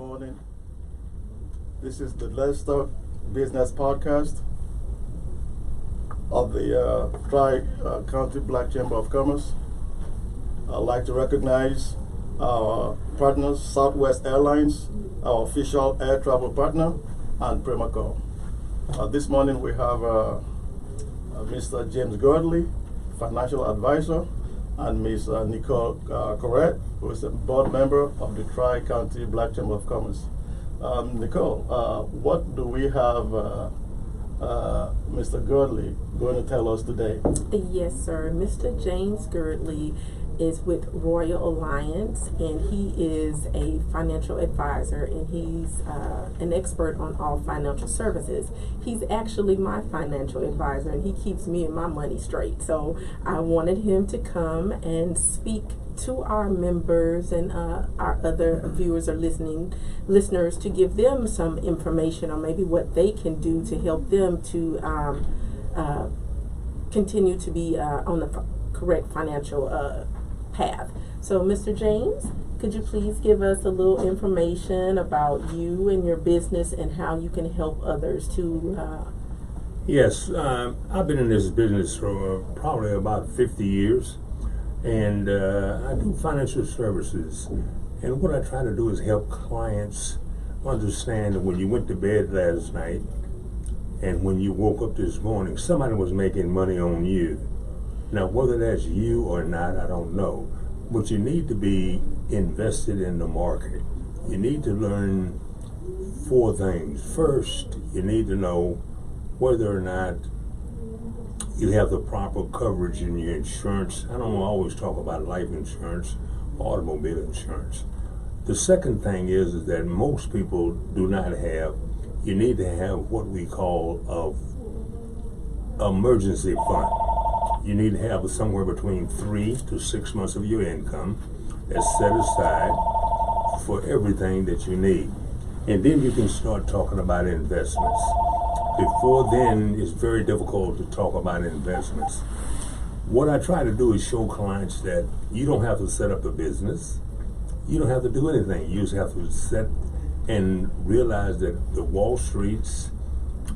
morning. This is the Let's Talk Business Podcast of the Tri-County Black Chamber of Commerce. I'd like to recognize our partners, Southwest Airlines, our official air travel partner, and Primaco. This morning we have Mr. James Girdley, financial advisor, and Ms. Nicole Corrett, who is a board member of the Tri-County Black Chamber of Commerce. Nicole, what do we have Mr. Girdley going to tell us today? Yes, sir. Mr. James Girdley is with Royal Alliance, and he is a financial advisor, and he's an expert on all financial services. He's actually my financial advisor, and he keeps me and my money straight. So I wanted him to come and speak to our members and our other viewers or listeners to give them some information on maybe what they can do to help them to continue to be on the correct financial path. So, Mr. James, could you please give us a little information about you and your business and how you can help others to... Yes, I've been in this business for probably about 50 years, and I do financial services. And what I try to do is help clients understand that when you went to bed last night and when you woke up this morning, somebody was making money on you. Now, whether that's you or not, I don't know. But you need to be invested in the market. You need to learn 4 things. First, you need to know whether or not you have the proper coverage in your insurance. I don't always talk about life insurance, automobile insurance. The second thing is that most people do not have. You need to have what we call a emergency fund. You need to have somewhere between 3 to 6 months of your income that's set aside for everything that you need. And then you can start talking about investments. Before then, it's very difficult to talk about investments. What I try to do is show clients that you don't have to set up a business. You don't have to do anything. You just have to set and realize that the Wall Street's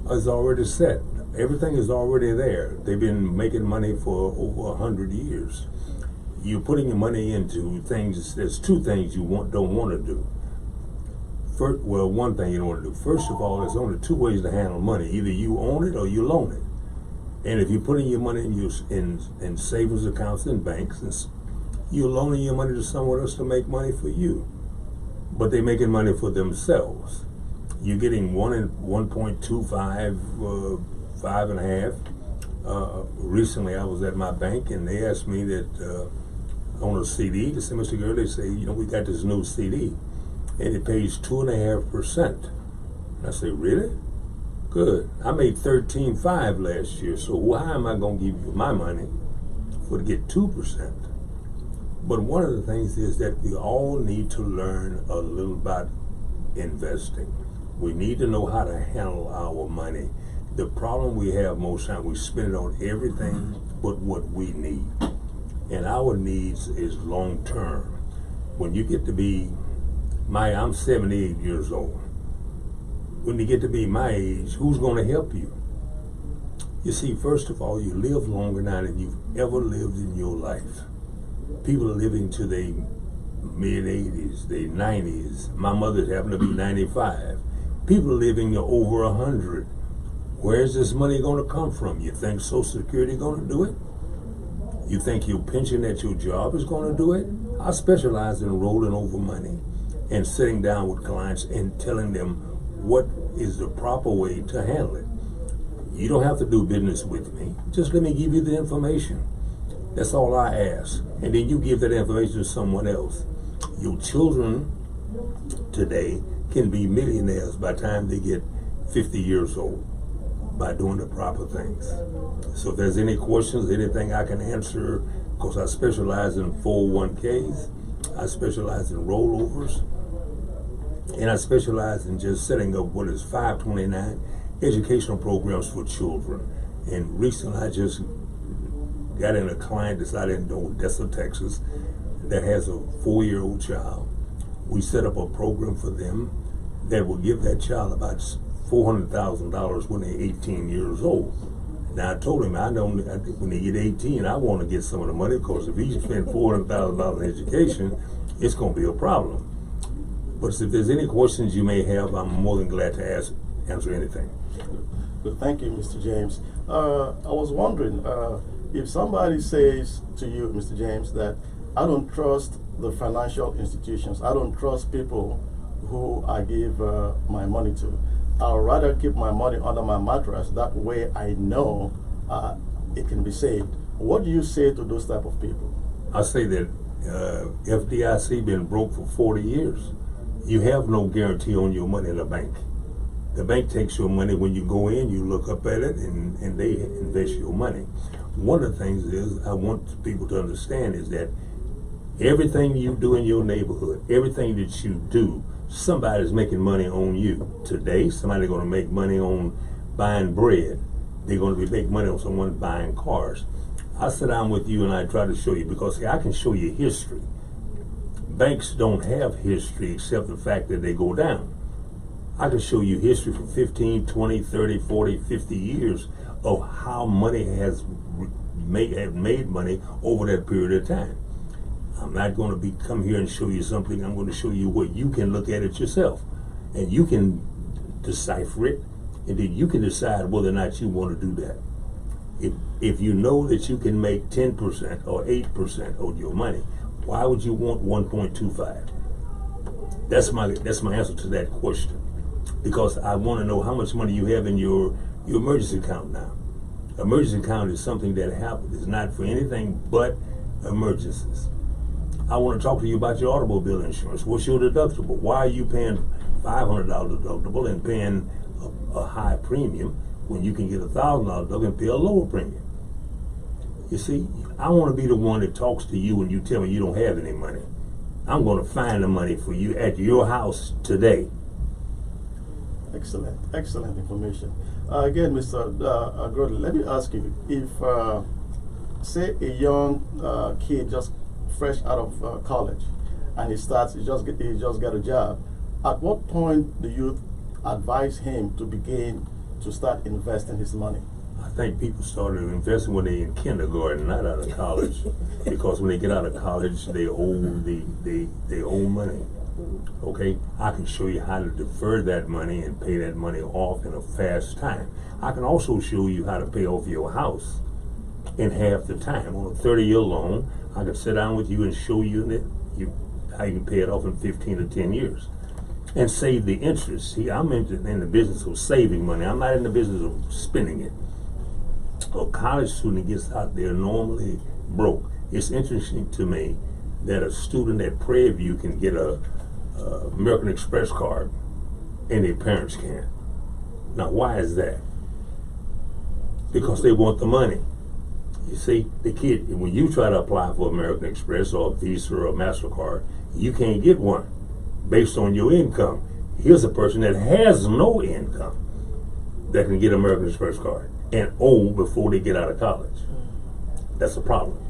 is already set. Everything is already there. They've been making money for over 100 years. You're putting your money into things. There's 2 things you don't want to do. First, well, one thing you don't want to do. First of all, there's only 2 ways to handle money. Either you own it or you loan it. And if you're putting your money in savings accounts and banks, and you're loaning your money to someone else to make money for you, but they're making money for themselves. You're getting 1.25, 5.5. Recently, I was at my bank and they asked me that on a CD. They said, Mr. Girdley, they say, we got this new CD and it pays 2.5%. I say, really? Good. I made 13.5 last year, so why am I going to give you my money to get 2%? But one of the things is that we all need to learn a little about investing. We need to know how to handle our money. The problem we have most times, we spend it on everything but what we need. And our needs is long term. When you get to be I'm 78 years old. When you get to be my age, who's going to help you? You see, first of all, you live longer now than you've ever lived in your life. People are living to their mid-80s, their 90s. My mother happened to be 95. People are living over 100. Where's this money going to come from? You think Social Security going to do it? You think your pension at your job is going to do it? I specialize in rolling over money and sitting down with clients and telling them what is the proper way to handle it. You don't have to do business with me. Just let me give you the information. That's all I ask. And then you give that information to someone else. Your children today can be millionaires by the time they get 50 years old by doing the proper things. So if there's any questions, anything I can answer, because I specialize in 401ks, I specialize in rollovers, and I specialize in just setting up what is 529 educational programs for children. And recently I just got in a client that's out in Odessa, Texas, that has a 4-year-old child. we set up a program for them that will give that child about $400,000 when they're 18 years old. Now I told him I know when they get 18, I want to get some of the money, because if he spend $400,000 in education, it's going to be a problem. But if there's any questions you may have, I'm more than glad to answer anything. Good. Thank you, Mr. James. I was wondering if somebody says to you, Mr. James, that I don't trust the financial institutions, I don't trust people who I give my money to. I'd rather keep my money under my mattress. That way I know it can be saved. What do you say to those type of people? I say that FDIC been broke for 40 years. You have no guarantee on your money in the bank. The bank takes your money when you go in, you look up at it, and they invest your money. One of the things is I want people to understand is that everything you do in your neighborhood, everything that you do, somebody's making money on you. Today, somebody's going to make money on buying bread. They're going to make money on someone buying cars. I sit down with you and I try to show you, because see, I can show you history. Banks don't have history except the fact that they go down. I can show you history for 15, 20, 30, 40, 50 years of how money has made money over that period of time. I'm not going to come here and show you something. I'm going to show you what you can look at it yourself, and you can decipher it, and then you can decide whether or not you want to do that. If you know that you can make 10% or 8% of your money, why would you want 1.25? That's my answer to that question, because I want to know how much money you have in your emergency account now. Emergency account is something that happens. It's not for anything but emergencies. I want to talk to you about your automobile insurance. What's your deductible? Why are you paying $500 deductible and paying a high premium when you can get $1,000 deductible and pay a lower premium? You see, I want to be the one that talks to you when you tell me you don't have any money. I'm going to find the money for you at your house today. Excellent, excellent information. Again, Mr. Girdley, let me ask you, if say a young kid just fresh out of college and he just got a job, at what point do you advise him to begin to start investing his money? I think people started investing when they're in kindergarten, not out of college, because when they get out of college, they owe money. Okay, I can show you how to defer that money and pay that money off in a fast time. I can also show you how to pay off your house in half the time. On a 30-year loan, I can sit down with you and show you how you can pay it off in 15 to 10 years and save the interest. See, I'm in the business of saving money. I'm not in the business of spending it. A college student gets out there normally broke. It's interesting to me that a student at Prairie View can get a American Express card and their parents can't. Now, why is that? Because they want the money. You see, the kid, when you try to apply for American Express or Visa or MasterCard, you can't get one based on your income. Here's a person that has no income that can get an American Express card and owe before they get out of college. That's a problem.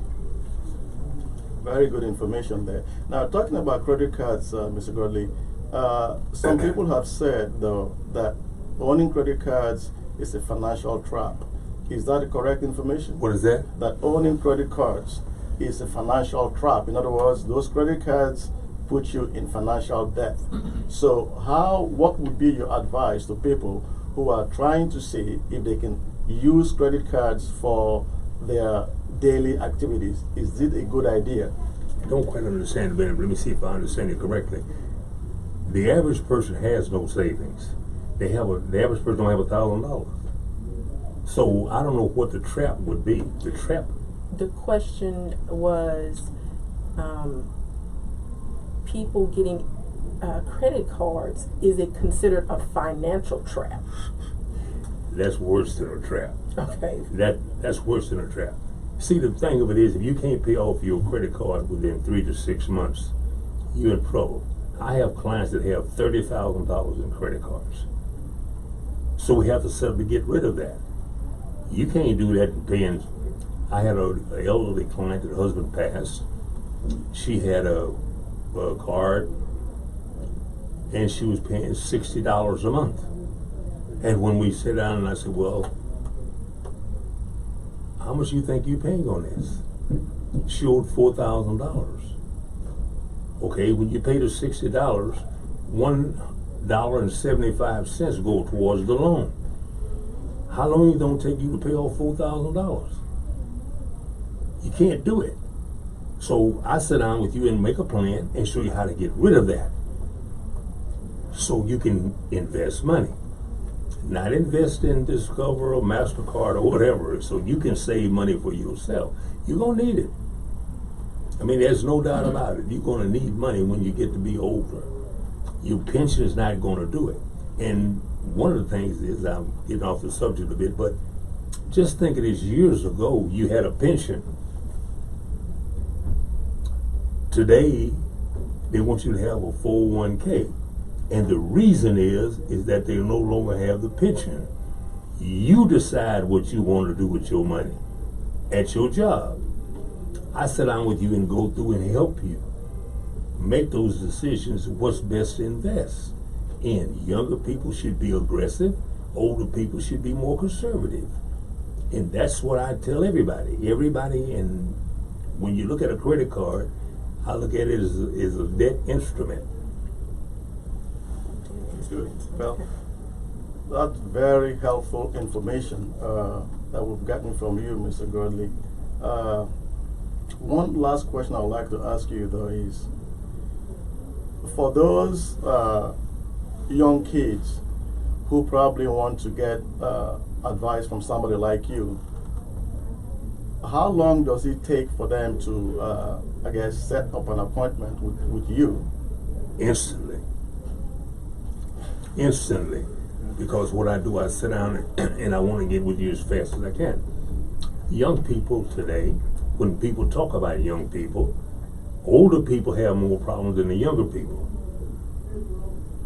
Very good information there. Now, talking about credit cards, Mr. Girdley, some people have said, though, that owning credit cards is a financial trap. Is that the correct information? What is that? That owning credit cards is a financial trap. In other words, those credit cards put you in financial debt. So what would be your advice to people who are trying to see if they can use credit cards for their daily activities? Is it a good idea? I don't quite understand it, but let me see if I understand it correctly. The average person has no savings. The average person don't have $1,000. So I don't know what the trap would be. The trap. The question was people getting credit cards. Is it considered a financial trap? That's worse than a trap. Okay. That's worse than a trap. See, the thing of it is, if you can't pay off your credit card within 3 to 6 months, you're in trouble. I have clients that have $30,000 in credit cards. So we have to set up to get rid of that. You can't do that and paying. I had an elderly client that her husband passed. She had a card and she was paying $60 a month. And when we sat down and I said, well, how much you think you paying on this? She owed $4,000. Okay, when you pay the $60, $1.75 go towards the loan. How long is it gonna take you to pay off $4,000? You can't do it. So I sit down with you and make a plan and show you how to get rid of that, so you can invest money. Not invest in Discover or MasterCard or whatever, so you can save money for yourself. You're gonna need it. I mean, there's no doubt about it. You're gonna need money when you get to be older. Your pension is not gonna do it. And one of the things is, I'm getting off the subject a bit, but just think of this, years ago, you had a pension. Today, they want you to have a 401k. And the reason is that they no longer have the pension. You decide what you want to do with your money at your job. I sit down with you and go through and help you make those decisions, what's best to invest in. Younger people should be aggressive, older people should be more conservative. And that's what I tell everybody. And when you look at a credit card, I look at it as a debt instrument. Good. Well, that's very helpful information that we've gotten from you, Mr. Girdley. One last question I would like to ask you, though, is for those young kids who probably want to get advice from somebody like you, how long does it take for them to, set up an appointment with you? Instantly, because what I do, I sit down and I want to get with you as fast as I can. Young people today, when people talk about young people, older people have more problems than the younger people.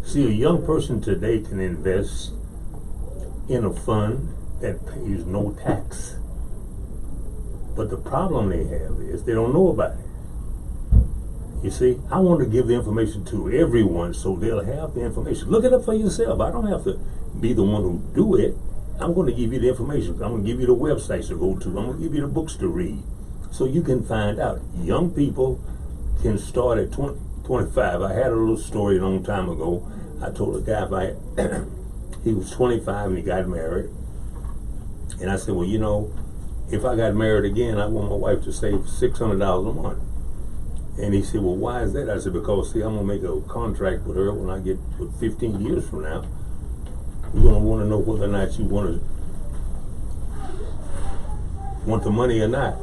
See, a young person today can invest in a fund that pays no tax. But the problem they have is they don't know about it. You see, I want to give the information to everyone so they'll have the information. Look it up for yourself. I don't have to be the one who do it. I'm going to give you the information. I'm going to give you the websites to go to. I'm going to give you the books to read so you can find out. Young people can start at 25. I had a little story a long time ago. I told a guy he was 25 and he got married. And I said, well, you know, if I got married again, I want my wife to save $600 a month. And he said, well, why is that? I said, because, see, I'm going to make a contract with her when I get 15 years from now. You're going to want to know whether or not you want the money or not.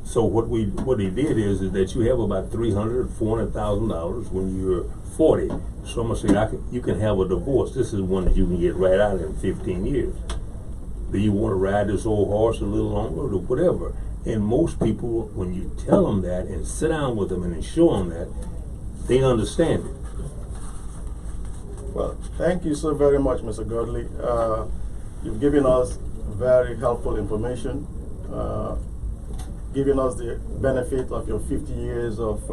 So what he did is that you have about $300,000, $400,000 when you're 40. So I'm going to say, you can have a divorce. This is one that you can get right out in 15 years. Do you want to ride this old horse a little longer or whatever? And most people, when you tell them that and sit down with them and show them that, they understand it. Well, thank you so very much, Mr. Girdley. You've given us very helpful information, giving us the benefit of your 50 years of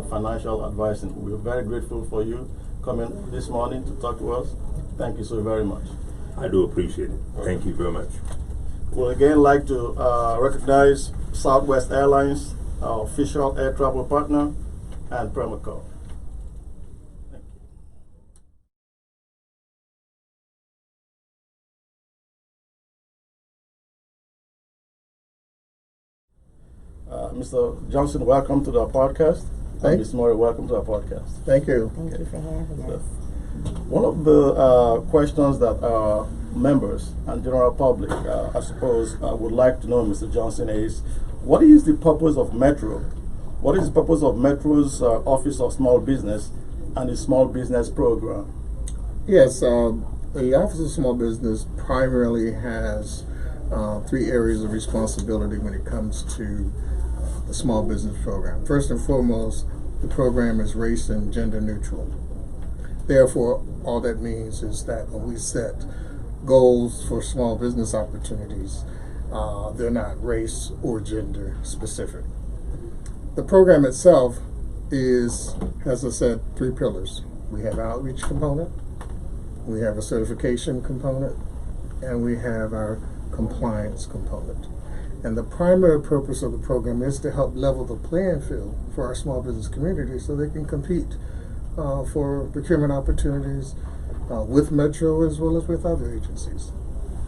financial advising. We're very grateful for you coming this morning to talk to us. Thank you so very much. I do appreciate it. Thank you very much. We'll again like to recognize Southwest Airlines, our official air travel partner, and Permaco. Thank you. Mr. Johnson, welcome to the podcast. And Ms. Murray, welcome to our podcast. Thank you. Thank you for having us. One of the questions that our members and general public, I suppose, would like to know, Mr. Johnson, is what is the purpose of Metro? What is the purpose of Metro's Office of Small Business and the Small Business Program? Yes, the Office of Small Business primarily has 3 areas of responsibility when it comes to the Small Business Program. First and foremost, the program is race and gender neutral. Therefore, all that means is that when we set goals for small business opportunities, they're not race or gender specific. The program itself is, as I said, 3 pillars. We have outreach component, we have a certification component, and we have our compliance component. And the primary purpose of the program is to help level the playing field for our small business community so they can compete for procurement opportunities with Metro as well as with other agencies.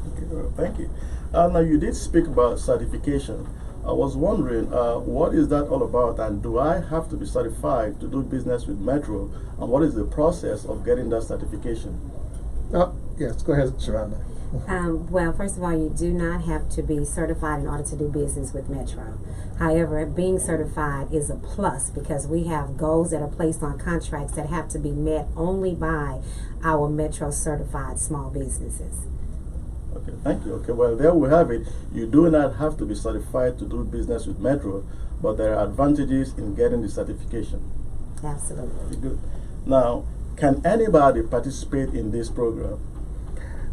Okay, well, thank you. Now, you did speak about certification. I was wondering, what is that all about, and do I have to be certified to do business with Metro, and what is the process of getting that certification? Yes, go ahead, Sharonda. Well, first of all, you do not have to be certified in order to do business with Metro. However, being certified is a plus because we have goals that are placed on contracts that have to be met only by our Metro certified small businesses. Okay, thank you. Okay, well, there we have it. You do not have to be certified to do business with Metro, but there are advantages in getting the certification. Absolutely. Okay, good. Now, can anybody participate in this program?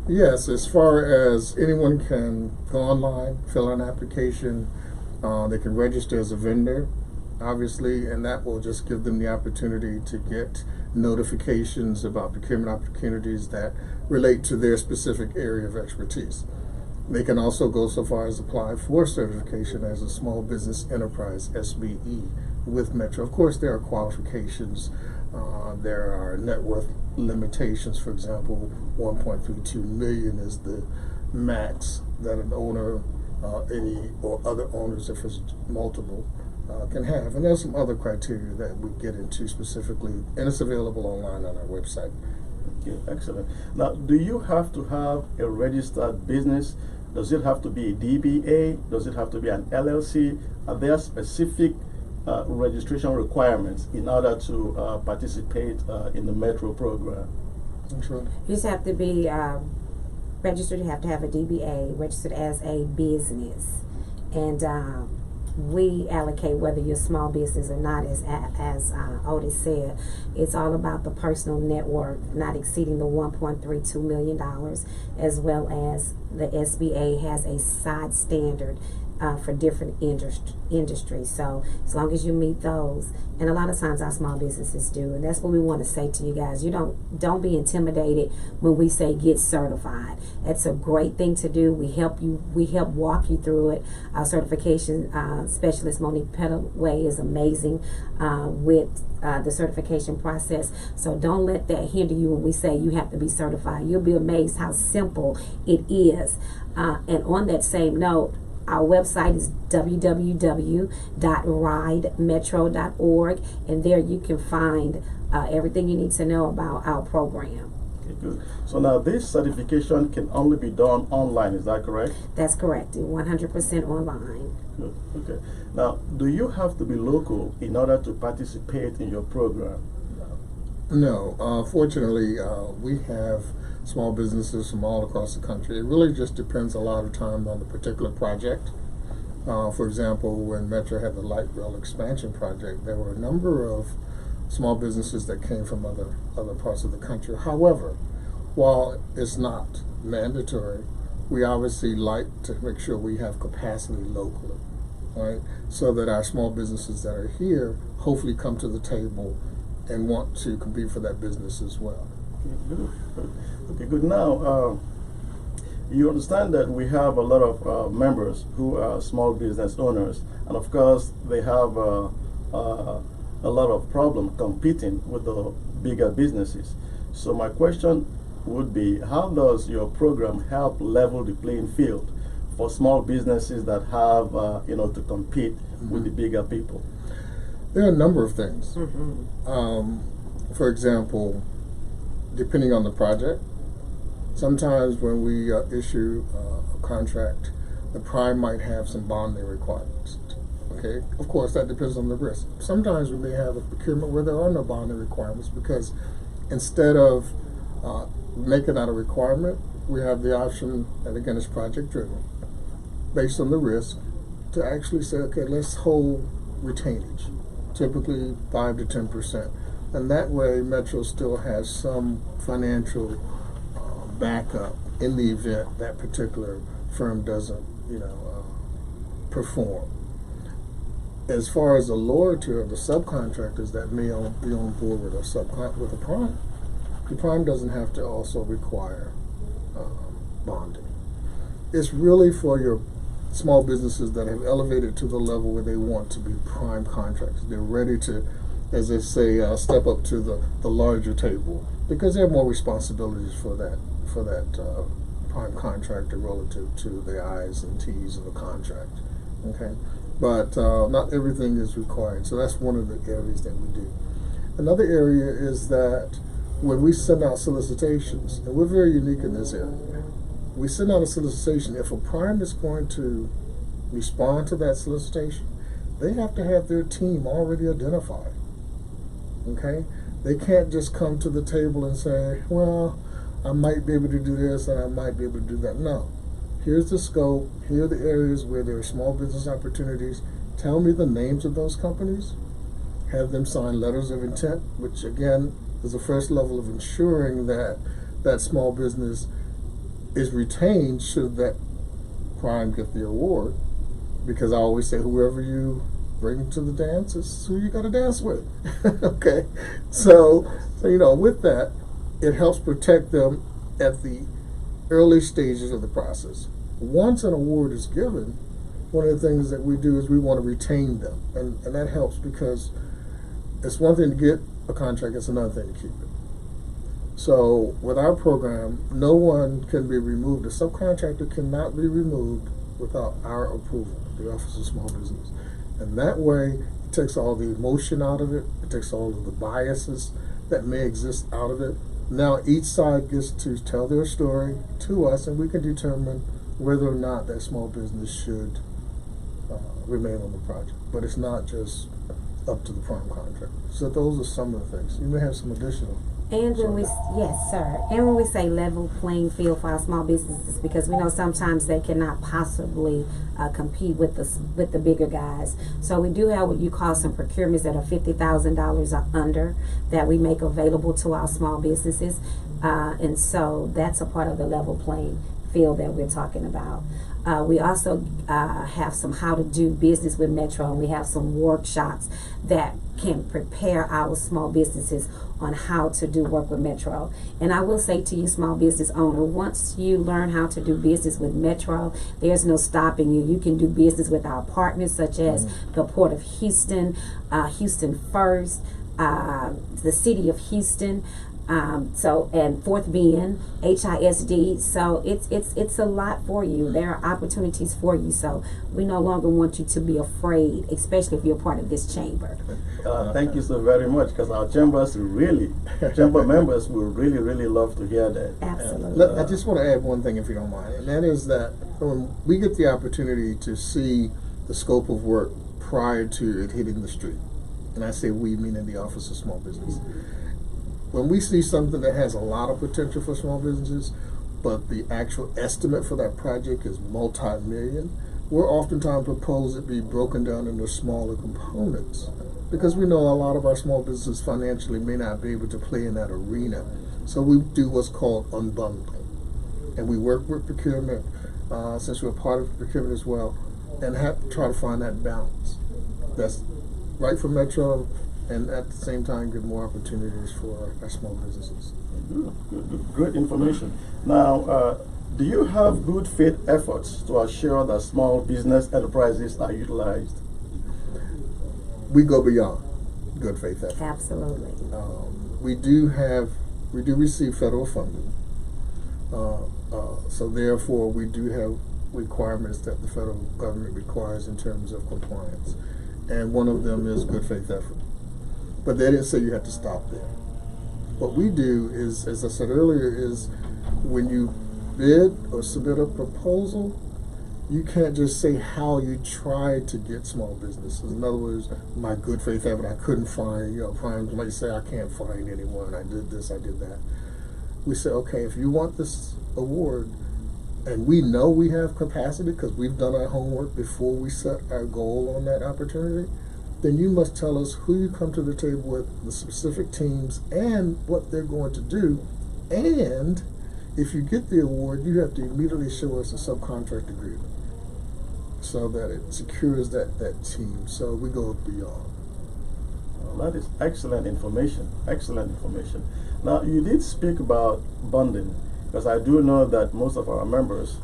Yes, as far as anyone can go online, fill out an application, they can register as a vendor, obviously, and that will just give them the opportunity to get notifications about procurement opportunities that relate to their specific area of expertise. They can also go so far as apply for certification as a small business enterprise, SBE, with Metro. Of course, there are qualifications. There are net worth limitations. For example, 1.32 million is the max that an owner, any or other owners, if it's multiple, can have. And there's some other criteria that we get into specifically, and it's available online on our website. Okay, excellent. Now, do you have to have a registered business? Does it have to be a DBA? Does it have to be an LLC? Are there specific registration requirements in order to participate in the Metro program? Sure. You just have to be registered. You have to have a DBA, registered as a business. And we allocate whether you're a small business or not, as Otis said. It's all about the personal net worth not exceeding the $1.32 million, as well as the SBA has a side standard for different industries. So as long as you meet those, and a lot of times our small businesses do, and that's what we want to say to you guys. You don't be intimidated when we say get certified. It's a great thing to do. We help walk you through it. Our certification specialist Monique Pettaway is amazing with the certification process. So don't let that hinder you when we say you have to be certified. You'll be amazed how simple it is. And on that same note, our website is www.ridemetro.org, and there you can find everything you need to know about our program. Okay, good. So now this certification can only be done online, is that correct? That's correct, 100% online. Good. Okay. Now, do you have to be local in order to participate in your program? No, fortunately, we have small businesses from all across the country. It really just depends a lot of time on the particular project. For example, when Metro had the light rail expansion project, there were a number of small businesses that came from other parts of the country. However, while it's not mandatory, we obviously like to make sure we have capacity locally, right? So that our small businesses that are here hopefully come to the table and want to compete for that business as well. Okay, good. Okay, good. Now, you understand that we have a lot of members who are small business owners, and of course, they have a lot of problem competing with the bigger businesses. So my question would be, how does your program help level the playing field for small businesses that have, to compete with the bigger people? There are a number of things. For example, depending on the project, sometimes when we issue a contract, the prime might have some bonding requirements. Okay, of course that depends on the risk. Sometimes we may have a procurement where there are no bonding requirements because instead of making that a requirement, we have the option, and again it's project driven, based on the risk, to actually say, okay, let's hold retainage, typically 5 to 10%. And that way Metro still has some financial backup in the event that particular firm doesn't, perform. As far as the lower tier of the subcontractors that may be on board with with a prime, the prime doesn't have to also require bonding. It's really for your small businesses that have elevated to the level where they want to be prime contractors. They're ready to, as they say, step up to the larger table because they have more responsibilities for that prime contractor relative to the I's and T's of the contract. Okay, but not everything is required. So that's one of the areas that we do. Another area is that when we send out solicitations, and we're very unique in this area, we send out a solicitation. If a prime is going to respond to that solicitation, they have to have their team already identified. Okay? They can't just come to the table and say, well, I might be able to do this and I might be able to do that. No. Here's the scope. Here are the areas where there are small business opportunities. Tell me the names of those companies. Have them sign letters of intent, which again is the first level of ensuring that that small business is retained should that prime get the award. Because I always say whoever you bring to the dance is who you got to dance with. Okay? So, with that, it helps protect them at the early stages of the process. Once an award is given, one of the things that we do is we want to retain them. And that helps because it's one thing to get a contract, it's another thing to keep it. So with our program, no one can be removed. A subcontractor cannot be removed without our approval, the Office of Small Business. And that way, it takes all the emotion out of it. It takes all of the biases that may exist out of it. Now each side gets to tell their story to us, and we can determine whether or not that small business should remain on the project. But it's not just up to the prime contractor. So those are some of the things. You may have some additional. And when we, yes, sir. And when we say level playing field for our small businesses, because we know sometimes they cannot possibly compete with the bigger guys. So we do have what you call some procurements that are $50,000 or under that we make available to our small businesses, and so that's a part of the level playing field that we're talking about. We also have some how to do business with Metro, and we have some workshops that can prepare our small businesses on how to do work with Metro. And I will say to you, small business owner, once you learn how to do business with Metro, there's no stopping you. You can do business with our partners such as the Port of Houston, Houston First, the City of Houston, and Fourth Bend, HISD. So it's a lot for you. There are opportunities for you. So we no longer want you to be afraid, especially if you're part of this chamber. Thank you so very much, because our chamber members will really love to hear that. Absolutely. And, I just want to add one thing, if you don't mind, and that is that when we get the opportunity to see the scope of work prior to it hitting the street, and I say we, meaning the Office of Small Business, when we see something that has a lot of potential for small businesses, but the actual estimate for that project is multi-million, we're oftentimes propose it be broken down into smaller components, because we know a lot of our small businesses financially may not be able to play in that arena. So we do what's called unbundling, and we work with procurement, since we're part of procurement as well, and have to try to find that balance that's right for Metro, and at the same time give more opportunities for our small businesses. Great information. Now, do you have good faith efforts to assure that small business enterprises are utilized? We go beyond good faith efforts. Absolutely. We do receive federal funding, so therefore we do have requirements that the federal government requires in terms of compliance, and one of them is good faith effort. But they didn't say you had to stop there. What we do is, as I said earlier, is when you bid or submit a proposal, you can't just say how you try to get small businesses. In other words, my good faith effort, I couldn't find, primes might say, I can't find anyone, I did this, I did that. We say, okay, if you want this award, and we know we have capacity because we've done our homework before we set our goal on that opportunity, then you must tell us who you come to the table with, the specific teams, and what they're going to do. And if you get the award, you have to immediately show us a subcontract agreement. so that it secures that team. So we go beyond. Well, that is excellent information. Excellent information. Now, you did speak about bonding, because I do know that most of our members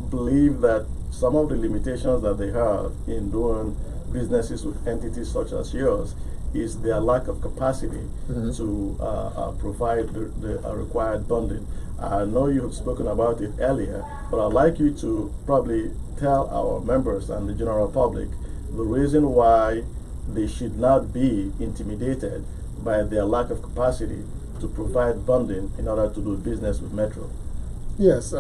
believe that some of the limitations that they have in doing businesses with entities such as yours is their lack of capacity to provide the required bonding. I know you have spoken about it earlier, but I'd like you to probably tell our members and the general public the reason why they should not be intimidated by their lack of capacity to provide bonding in order to do business with Metro. Yes.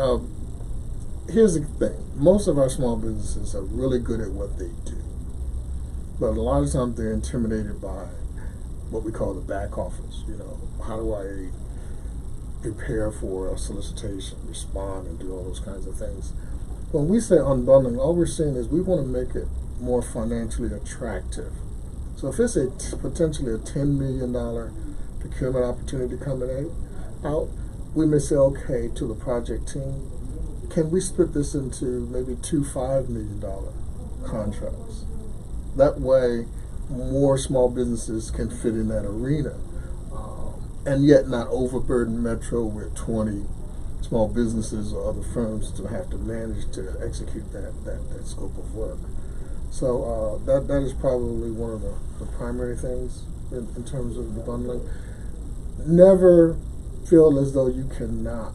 Here's the thing. Most of our small businesses are really good at what they do. But a lot of times they're intimidated by what we call the back office. You know, how do I prepare for a solicitation, respond, and do all those kinds of things? When we say unbundling, all we're saying is we want to make it more financially attractive. So if it's potentially a $10 million procurement opportunity coming out, we may say, okay, to the project team, can we split this into maybe two $5 million contracts? That way, more small businesses can fit in that arena, and yet not overburden Metro with 20 small businesses or other firms to have to manage to execute that scope of work. So that is probably one of the primary things in terms of the bundling. Never feel as though you cannot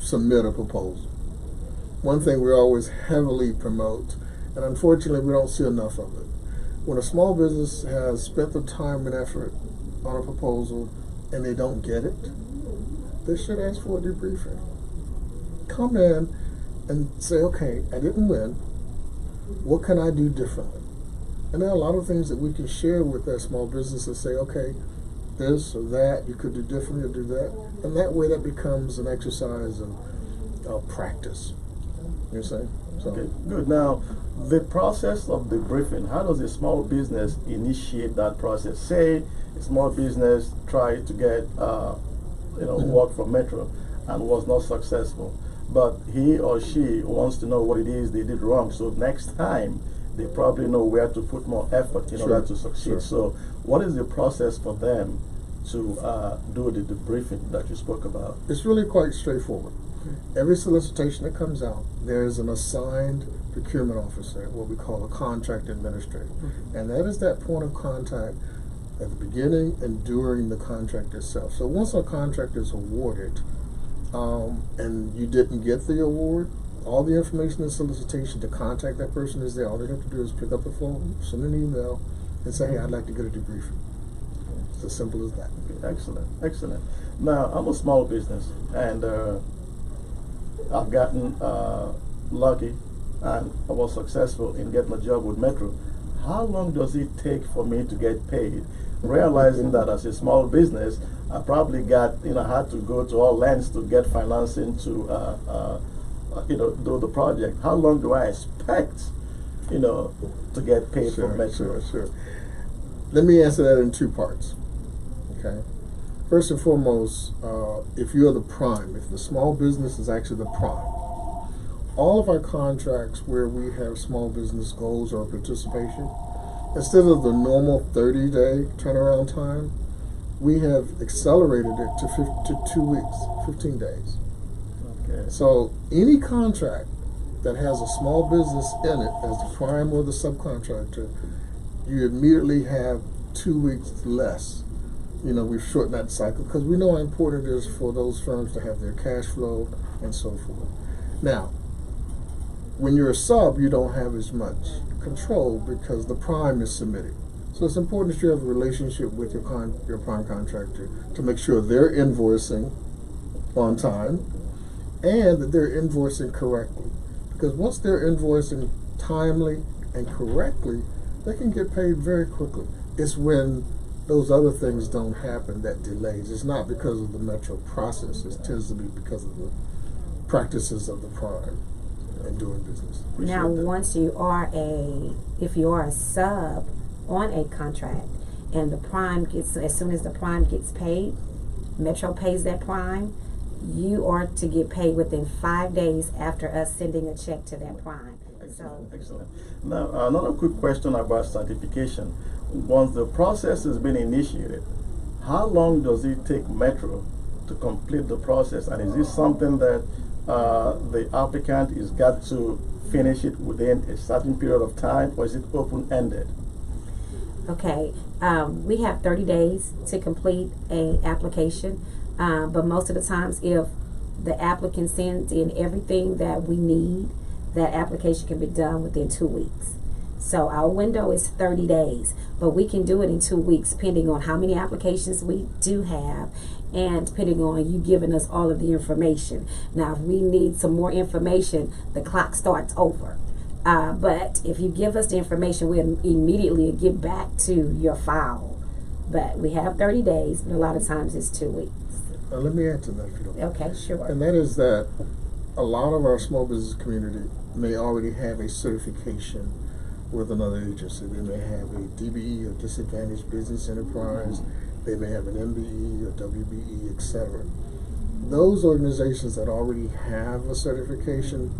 submit a proposal. One thing we always heavily promote, and unfortunately we don't see enough of it, when a small business has spent the time and effort on a proposal and they don't get it, they should ask for a debriefing. Come in and say, okay, I didn't win. What can I do differently? And there are a lot of things that we can share with that small business and say, okay, this or that, you could do differently or do that. And that way that becomes an exercise of practice. You see? So. Okay, good. Now, the process of the briefing, how does a small business initiate that process? Say a small business tried to get work from Metro and was not successful, but he or she wants to know what it is they did wrong, so next time they probably know where to put more effort in order to succeed. Sure. So what is the process for them to do the debriefing that you spoke about? It's really quite straightforward. Every solicitation that comes out, there's an assigned procurement officer, what we call a contract administrator. And that is that point of contact at the beginning and during the contract itself. So once a contract is awarded and you didn't get the award, all the information in the solicitation to contact that person is there. All they have to do is pick up the phone, send an email, and say, hey, I'd like to get a debriefing. It's as simple as that. Okay, excellent, excellent. Now, I'm a small business, and I've gotten lucky and I was successful in getting a job with Metro. How long does it take for me to get paid? Realizing that as a small business, I probably had to go to all lengths to get financing to do the project. How long do I expect, to get paid from Metro? Sure. Let me answer that in two parts. Okay. First and foremost, if you're the prime, if the small business is actually the prime, all of our contracts where we have small business goals or participation, instead of the normal 30-day turnaround time, we have accelerated it to 2 weeks, 15 days. Okay. So any contract that has a small business in it as the prime or the subcontractor, you immediately have 2 weeks less. We've shortened that cycle because we know how important it is for those firms to have their cash flow and so forth. Now, when you're a sub, you don't have as much control because the prime is submitting. So it's important that you have a relationship with your prime contractor to make sure they're invoicing on time and that they're invoicing correctly. Because once they're invoicing timely and correctly, they can get paid very quickly. It's when those other things don't happen that delays. It's not because of the Metro process. It tends to be because of the practices of the prime in doing business. Now, once if you are a sub on a contract, and the prime as soon as the prime gets paid, Metro pays that prime, you are to get paid within 5 days after us sending a check to that prime. So, Excellent. Now, another quick question about certification. Once the process has been initiated, how long does it take Metro to complete the process? And is this something that the applicant is got to finish it within a certain period of time, or is it open-ended? okay, we have 30 days to complete a application, but most of the times if the applicant sends in everything that we need, that application can be done within 2 weeks. So our window is 30 days, but we can do it in 2 weeks depending on how many applications we do have and depending on you giving us all of the information. Now, if we need some more information, the clock starts over. But if you give us the information, we'll immediately get back to your file. But we have 30 days, but a lot of times it's 2 weeks. Let me add to that if you don't mind. Okay, sure. And that is that a lot of our small business community may already have a certification with another agency. They may have a DBE, or Disadvantaged Business Enterprise. They may have an MBE or WBE, etc. Those organizations that already have a certification,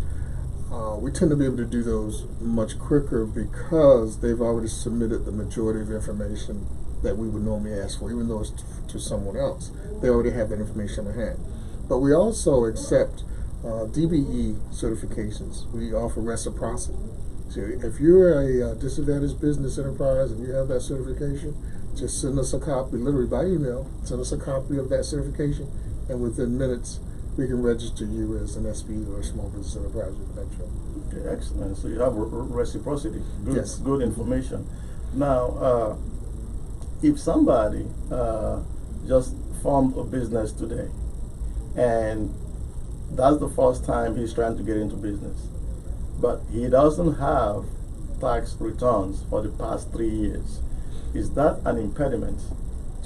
we tend to be able to do those much quicker because they've already submitted the majority of information that we would normally ask for, even though it's to someone else. They already have that information in hand. But we also accept DBE certifications. We offer reciprocity. So if you're a disadvantaged business enterprise and you have that certification, just send us a copy, literally by email, send us a copy of that certification, and within minutes, we can register you as an SBE or a small business enterprise with Metro. Okay, excellent. So you have reciprocity. Good, Yes. good information. Now, if somebody just formed a business today, and that's the first time he's trying to get into business, but he doesn't have tax returns for the past 3 years, is that an impediment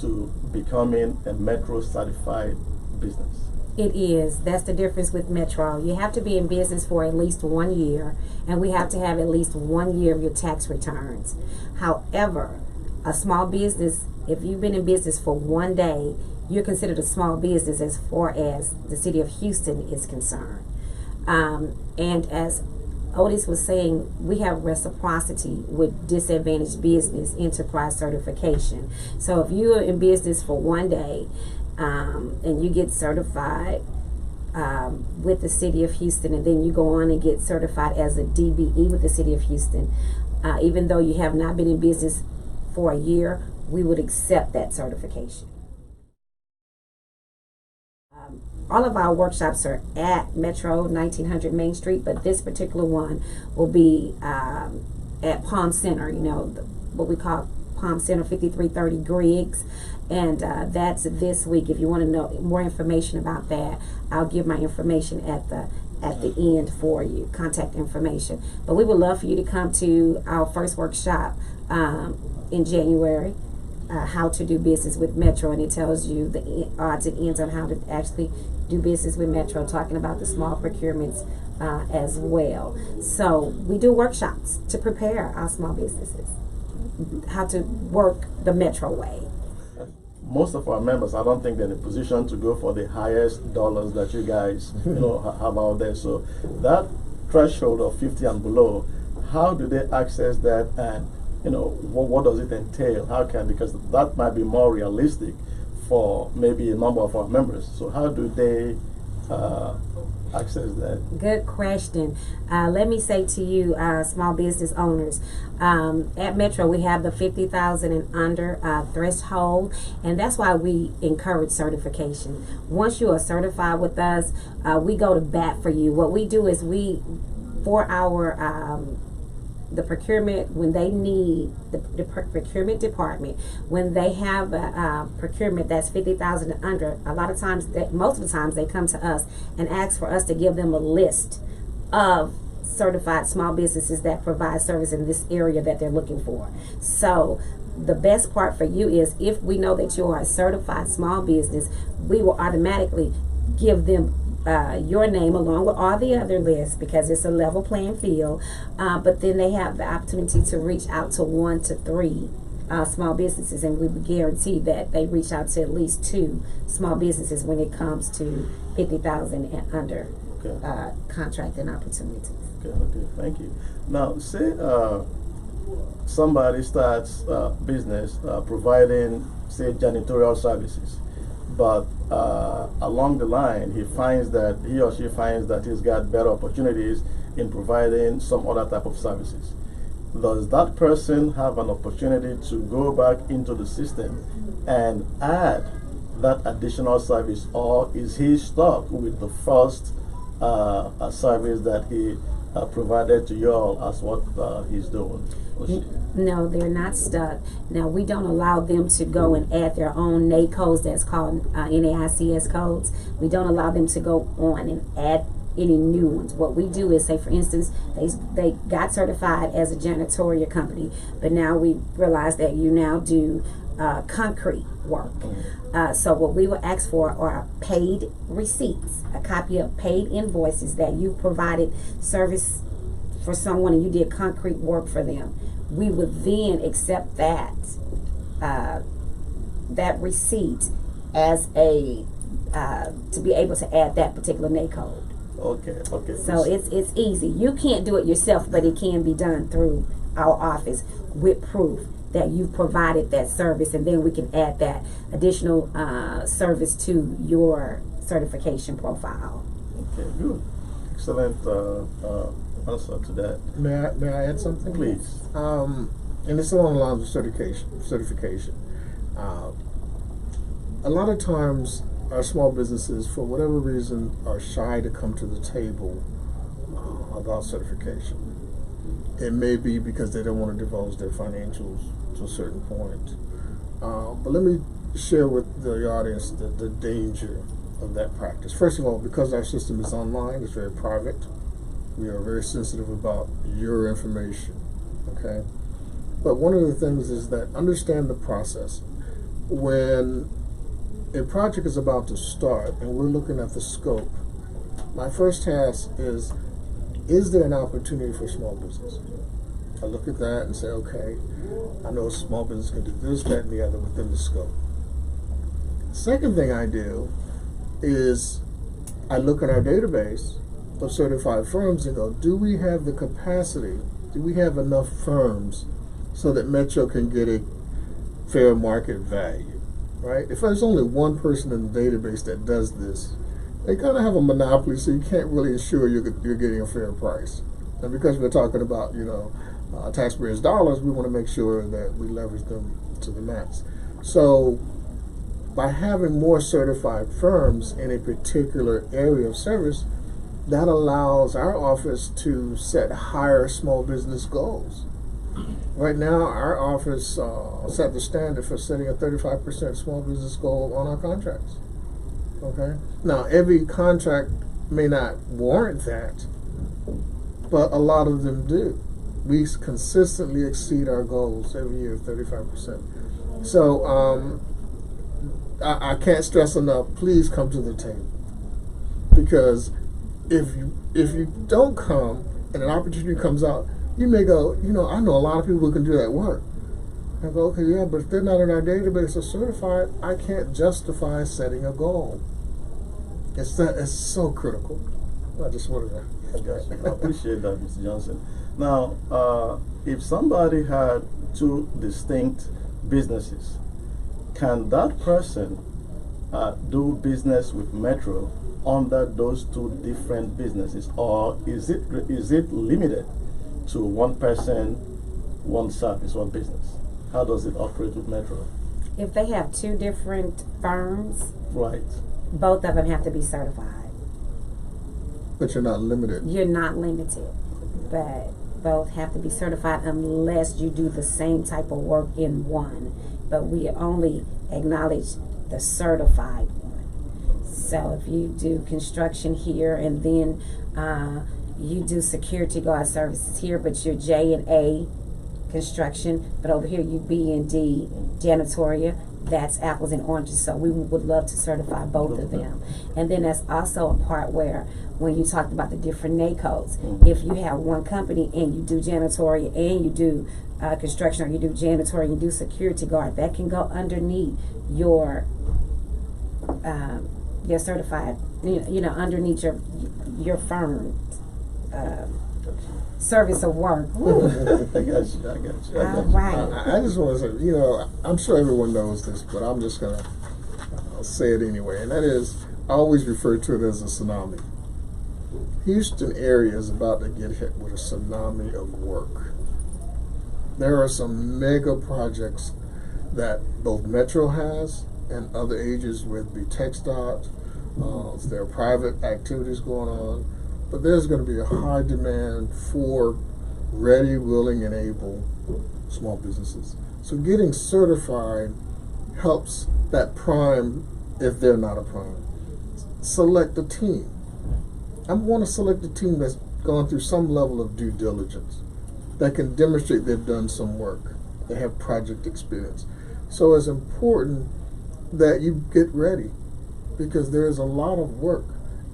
to becoming a Metro certified business? It is. That's the difference with Metro. You have to be in business for at least 1 year, and we have to have at least 1 year of your tax returns. However, a small business, if you've been in business for 1 day, you're considered a small business as far as the city of Houston is concerned. And as Otis was saying, we have reciprocity with Disadvantaged Business Enterprise Certification. So if you're in business for 1 day, and you get certified with the city of Houston, and then you go on and get certified as a DBE with the city of Houston, even though you have not been in business for a year, we would accept that certification. All of our workshops are at Metro 1900 Main Street, but this particular one will be at Palm Center, what we call Palm Center, 5330 Griggs, and that's this week. If you want to know more information about that, I'll give my information at the end for you, contact information. But we would love for you to come to our first workshop in January, how to do business with Metro, and it tells you the odds and ends on how to actually do business with Metro, talking about the small procurements as well. So we do workshops to prepare our small businesses how to work the Metro way. Most of our members, I don't think they're in a position to go for the highest dollars that you guys have out there. So that threshold of 50 and below, how do they access that, and what does it entail? Because that might be more realistic for maybe a number of our members. So how do they access that? Good question. Let me say to you, small business owners, at Metro we have the 50,000 and under threshold, and that's why we encourage certification. Once you are certified with us, we go to bat for you. What we do is for our the procurement, when they need the procurement department, when they have a procurement that's 50,000 and under, a lot of times, most of the times, they come to us and ask for us to give them a list of certified small businesses that provide service in this area that they're looking for. So the best part for you is, if we know that you are a certified small business, we will automatically give them your name along with all the other lists, because it's a level playing field, but then they have the opportunity to reach out to 1 to 3 small businesses, and we would guarantee that they reach out to at least 2 small businesses when it comes to 50,000 and under Okay. contracting opportunities. Okay, thank you. Now, say somebody starts business providing, say, janitorial services, but along the line, he or she finds that he's got better opportunities in providing some other type of services. Does that person have an opportunity to go back into the system and add that additional service, or is he stuck with the first service that he provided to you all as what he's doing? No, they're not stuck. Now, we don't allow them to go and add their own NAICS codes, that's called NAICS codes. We don't allow them to go on and add any new ones. What we do is, say for instance, they got certified as a janitorial company, but now we realize that you now do concrete work. So what we will ask for are paid receipts, a copy of paid invoices that you provided service for someone and you did concrete work for them. We would then accept that receipt as a to be able to add that particular NAICS code. Okay. So it's easy. You can't do it yourself, but it can be done through our office with proof that you've provided that service, and then we can add that additional service to your certification profile. Okay, good. Excellent answer to that. May I add something? Please. And it's along the lines of certification. A lot of times, our small businesses, for whatever reason, are shy to come to the table about certification. It may be because they don't want to divulge their financials to a certain point. But let me share with the audience the danger of that practice. First of all, because our system is online, it's very private. We are very sensitive about your information, okay? But one of the things is that understand the process. When a project is about to start and we're looking at the scope, my first task is there an opportunity for small business? I look at that and say, okay, I know a small business can do this, that, and the other within the scope. Second thing I do is I look at our database of certified firms and go, do we have the capacity, do we have enough firms so that Metro can get a fair market value, right? If there's only one person in the database that does this, they kind of have a monopoly, so you can't really ensure you're getting a fair price. And because we're talking about, taxpayers' dollars, we want to make sure that we leverage them to the max. So by having more certified firms in a particular area of service, that allows our office to set higher small business goals. Right now, our office set the standard for setting a 35% small business goal on our contracts. Okay. Now, every contract may not warrant that, but a lot of them do. We consistently exceed our goals every year, 35%. So I can't stress enough, please come to the table. Because if you don't come and an opportunity comes out, you may go, I know a lot of people who can do that work. I go, okay, yeah, but if they're not in our database or certified, I can't justify setting a goal. It's so critical. I just wanted to add that. I appreciate that, Mr. Johnson. Now, if somebody had 2 distinct businesses, can that person do business with Metro under those 2 different businesses, or is it limited to one person, one service, one business? How does it operate with Metro? If they have 2 different firms, Right. both of them have to be certified. But you're not limited. You're not limited, but both have to be certified unless you do the same type of work in one. But we only acknowledge the certified one. So if you do construction here and then you do security guard services here, but you're J&A construction, but over here you B&D janitorial, that's apples and oranges. So we would love to certify both of them. And then there's also a part where when you talked about the different NACOs, if you have one company and you do janitorial and you do construction, or you do janitorial, you do security guard, that can go underneath your certified, underneath your firm service of work. I got you. All right. I just want to say, I'm sure everyone knows this, but I'm just going to say it anyway. And that is, I always refer to it as a tsunami. Houston area is about to get hit with a tsunami of work. There are some mega projects that both Metro has and other agencies, with the TxDOT. There are private activities going on, but there's going to be a high demand for ready, willing, and able small businesses. So getting certified helps that prime, if they're not a prime, select a team. I want to select a team that's gone through some level of due diligence, that can demonstrate they've done some work, they have project experience. So it's important that you get ready, because there's a lot of work.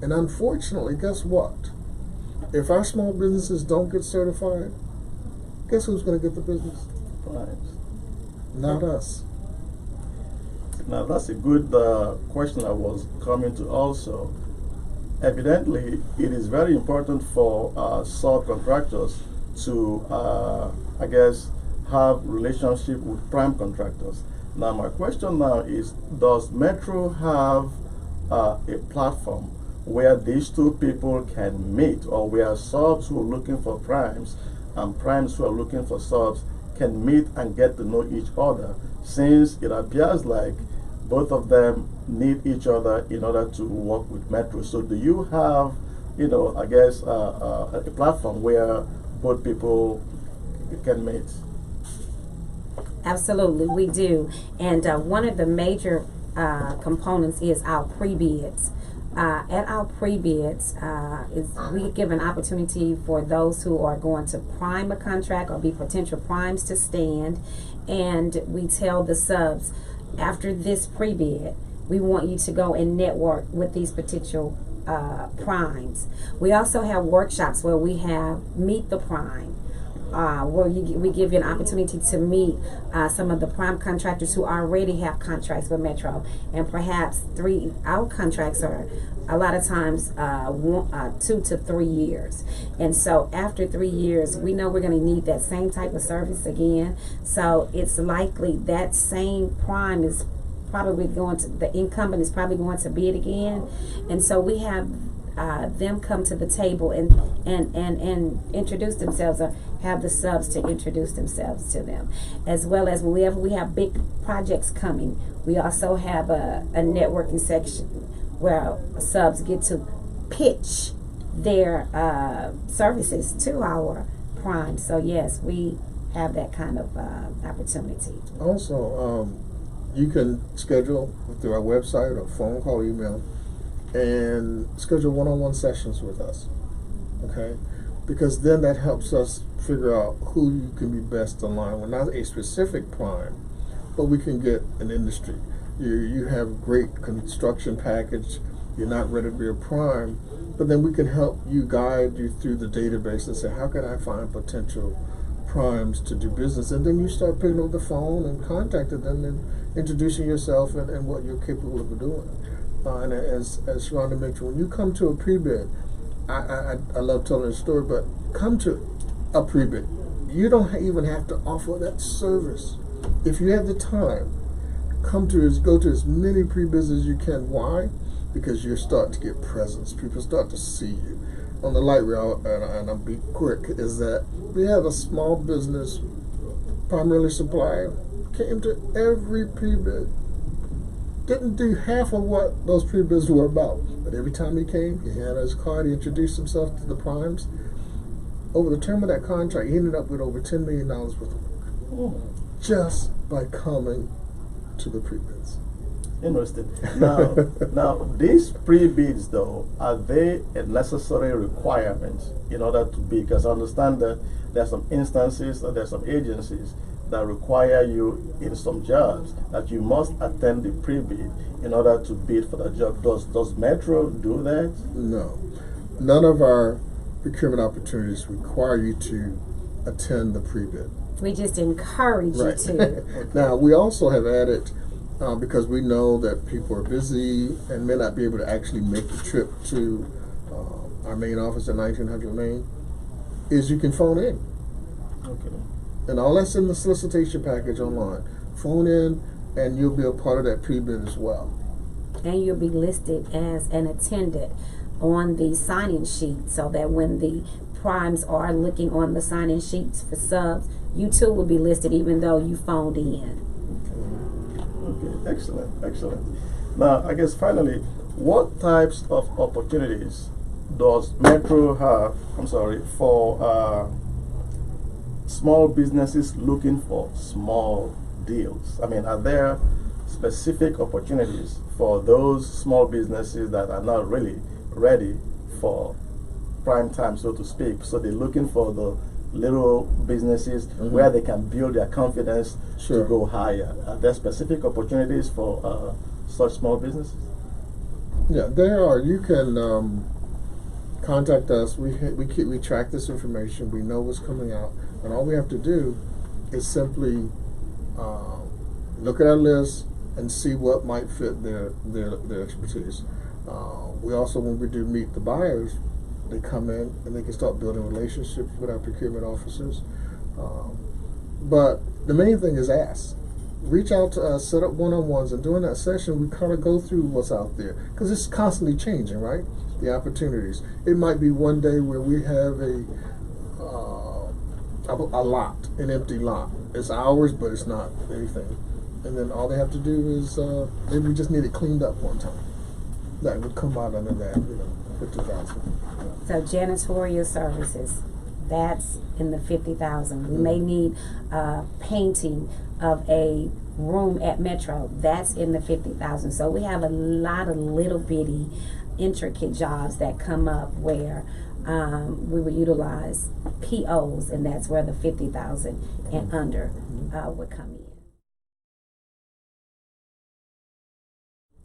And unfortunately, guess what? If our small businesses don't get certified, guess who's going to get the business? Primes. Not us. Now that's a good question I was coming to also. Evidently, it is very important for subcontractors to, have relationship with prime contractors. Now my question now is, does Metro have a platform where these two people can meet, or where subs who are looking for primes and primes who are looking for subs can meet and get to know each other, since it appears like both of them need each other in order to work with Metro? So do you have, a platform where both people can meet? Absolutely, we do. And one of the major components is our pre-bids. At our pre-bids, we give an opportunity for those who are going to prime a contract or be potential primes to stand, and we tell the subs, after this pre-bid, we want you to go and network with these potential primes. We also have workshops where we have Meet the Prime, where we give you an opportunity to meet some of the prime contractors who already have contracts with Metro, and perhaps our contracts are a lot of times 2 to 3 years, and so after 3 years we know we're going to need that same type of service again. So it's likely that same prime is probably the incumbent is probably going to bid again, and so we have them come to the table and introduce themselves, or have the subs to introduce themselves to them. As well as whenever we have big projects coming, we also have a networking section where subs get to pitch their services to our prime. So yes, we have that kind of opportunity. Also, you can schedule through our website or phone call, email, and schedule one-on-one sessions with us, okay? Because then that helps us figure out who you can be best aligned with. Not a specific prime, but we can get an industry. You have great construction package, you're not ready to be a prime, but then we can help you, guide you through the database and say, how can I find potential primes to do business? And then you start picking up the phone and contacting them and introducing yourself and what you're capable of doing. And as Sharonda mentioned, when you come to a pre-bid, I love telling the story, but come to a pre-bid. You don't even have to offer that service. If you have the time, go to as many pre-bids as you can. Why? Because you're starting to get presence. People start to see you. On the light rail, and I'll be quick, is that we have a small business, primarily supplier, came to every pre-bid. Didn't do half of what those pre-bids were about, but every time he came, he had his card, he introduced himself to the primes. Over the term of that contract, he ended up with over $10 million worth of work, just by coming to the pre-bids. Interesting. Now these pre-bids, though, are they a necessary requirement in order to be? Because I understand that there are some instances, or there are some agencies that require you in some jobs that you must attend the pre-bid in order to bid for the job. Does Metro do that? No. None of our procurement opportunities require you to attend the pre-bid. We just encourage you to. Now, we also have added, because we know that people are busy and may not be able to actually make the trip to our main office at 1900 Main, is you can phone in. Okay. And all that's in the solicitation package online. Phone in and you'll be a part of that pre-bid as well. And you'll be listed as an attendant on the sign-in sheet, so that when the primes are looking on the sign-in sheets for subs, you too will be listed even though you phoned in. Okay, excellent. Now, I guess finally, what types of opportunities does Metro have, for small businesses looking for small deals? I mean, are there specific opportunities for those small businesses that are not really ready for prime time, so to speak? So they're looking for the little businesses where they can build their confidence to go higher. Are there specific opportunities for such small businesses? Yeah, there are. You can contact us. We track this information. We know what's coming out, and all we have to do is simply look at our list and see what might fit their expertise. We also, when we do meet the buyers, they come in and they can start building relationships with our procurement officers. But the main thing is ask. Reach out to us, set up one-on-ones, and during that session, we kind of go through what's out there, because it's constantly changing, right? The opportunities. It might be one day where we have a lot, an empty lot. It's ours, but it's not anything. And then all they have to do is maybe we just need it cleaned up one time. That would come out under that, $50,000. So janitorial services, that's in the 50,000. We may need painting of a room at Metro. That's in the 50,000. So we have a lot of little bitty, intricate jobs that come up where we will utilize POs, and that's where the 50,000 and under would come in.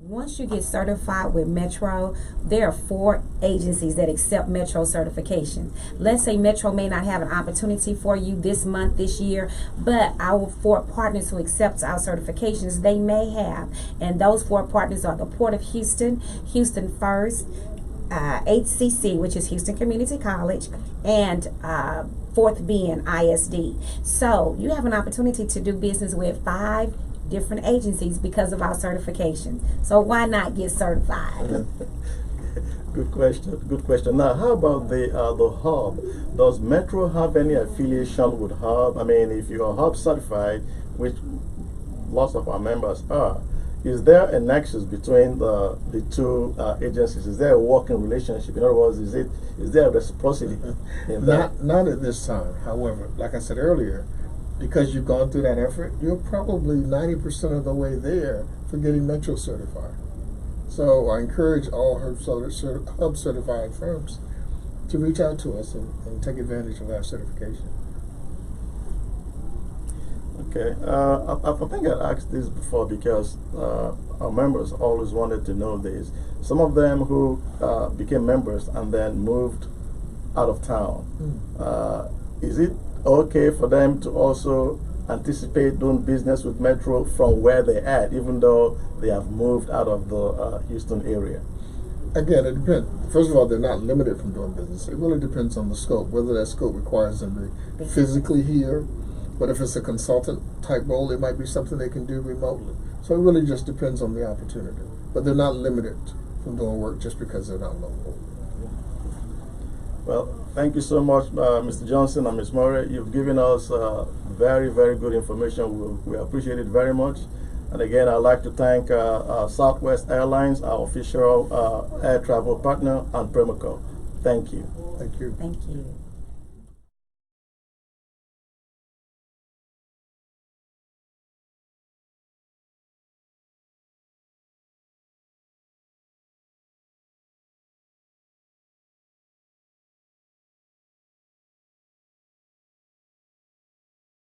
Once you get certified with Metro, there are 4 agencies that accept Metro certification. Let's say Metro may not have an opportunity for you this month, this year, but our 4 partners who accept our certifications, they may have. And those 4 partners are the Port of Houston, Houston First, HCC, which is Houston Community College, and Fourth Bend ISD. So you have an opportunity to do business with 5 different agencies because of our certification. So why not get certified? Good question. Now, how about the hub? Does Metro have any affiliation with hub? I mean, if you are hub certified, which lots of our members are, is there a nexus between the 2 agencies? Is there a working relationship? In other words, is there a reciprocity in that? Not at this time. However, like I said earlier, because you've gone through that effort, you're probably 90% of the way there for getting Metro certified. So I encourage all hub certified firms to reach out to us and take advantage of our certification. Okay, I think I asked this before because our members always wanted to know this. Some of them who became members and then moved out of town, is it okay for them to also anticipate doing business with Metro from where they're at, even though they have moved out of the Houston area? Again, it depends. First of all, they're not limited from doing business. It really depends on the scope, whether that scope requires them to be physically here. But if it's a consultant type role, it might be something they can do remotely. So it really just depends on the opportunity. But they're not limited from doing work just because they're not local. Well, thank you so much, Mr. Johnson and Ms. Murray. You've given us very, very good information. We appreciate it very much. And again, I'd like to thank Southwest Airlines, our official air travel partner, and Primoco. Thank you. Thank you. Thank you.